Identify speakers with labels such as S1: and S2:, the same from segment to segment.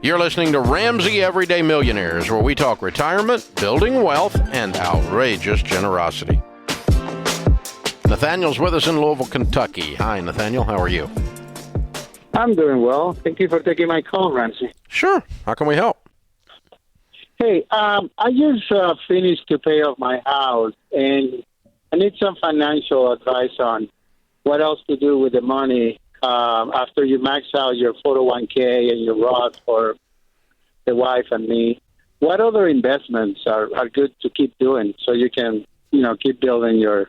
S1: You're listening to Ramsey Everyday Millionaires, where we talk retirement, building wealth, and outrageous generosity. Nathaniel's with us in Louisville, Kentucky. Hi, Nathaniel. How are you?
S2: I'm doing well. Thank you for taking my call, Ramsey.
S1: Sure. How can we help?
S2: Hey, I just finished to pay off my house, and I need some financial advice on what else to do with the money after you max out your 401k and your Roth for the wife and me. What other investments are good to keep doing so you can, keep building your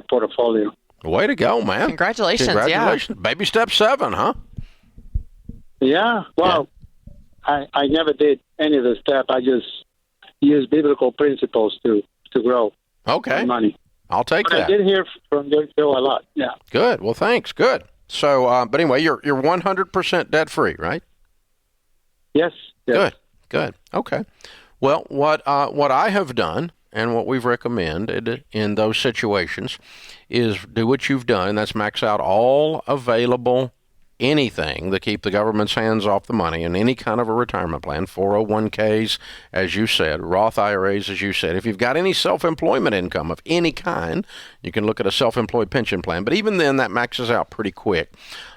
S2: portfolio?
S1: Way to go, man.
S3: Congratulations.
S1: Yeah. Baby step 7, huh?
S2: Yeah. Well, yeah. I never did any of the steps. I just used biblical principles to grow my money.
S1: I'll take
S2: but
S1: that.
S2: I did hear from your show a lot. Yeah.
S1: Good. Well, thanks. Good. So, but anyway, you're 100% debt free, right?
S2: Yes.
S1: Good. Okay. Well, what I have done and what we've recommended in those situations is do what you've done, and that's max out all available anything to keep the government's hands off the money in any kind of a retirement plan, 401ks, as you said, Roth IRAs, as you said. If you've got any self-employment income of any kind, you can look at a self-employed pension plan. But even then, that maxes out pretty quick.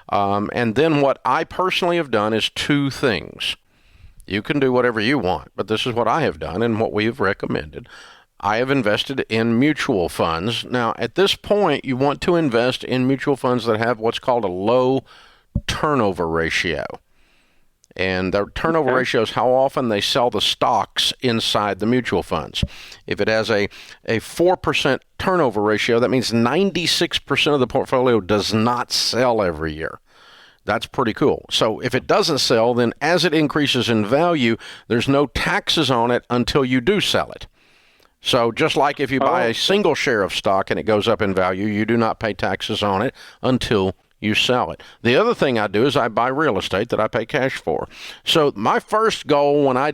S1: And then what I personally have done is 2 things. You can do whatever you want, but this is what I have done and what we have recommended. I have invested in mutual funds. Now, at this point, you want to invest in mutual funds that have what's called a low turnover ratio. And the turnover ratio is how often they sell the stocks inside the mutual funds. If it has a 4% turnover ratio, that means 96% of the portfolio does not sell every year. That's pretty cool. So if it doesn't sell, then as it increases in value, there's no taxes on it until you do sell it. So just like if you buy a single share of stock and it goes up in value, you do not pay taxes on it until you sell it. The other thing I do is I buy real estate that I pay cash for. So my first goal when I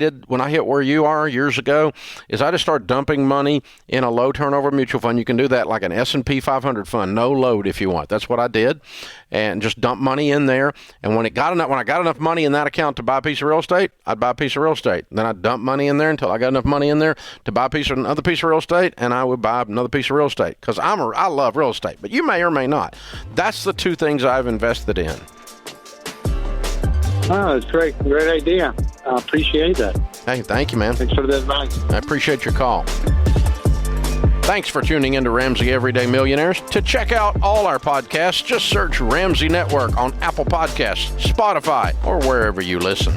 S1: hit where you are years ago is I just start dumping money in a low turnover mutual fund. You can do that like an S&P 500 fund, no load if you want. That's what I did, and just dump money in there. And when I got enough money in that account to buy a piece of real estate, I'd buy a piece of real estate. Then I'd dump money in there until I got enough money in there to buy another piece of real estate, and I would buy another piece of real estate because I love real estate, but you may or may not. That's the 2 things I've invested in.
S2: Oh, that's great. Great idea. I appreciate that.
S1: Hey, thank you, man.
S2: Thanks for the advice.
S1: I appreciate your call. Thanks for tuning in to Ramsey Everyday Millionaires. To check out all our podcasts, just search Ramsey Network on Apple Podcasts, Spotify, or wherever you listen.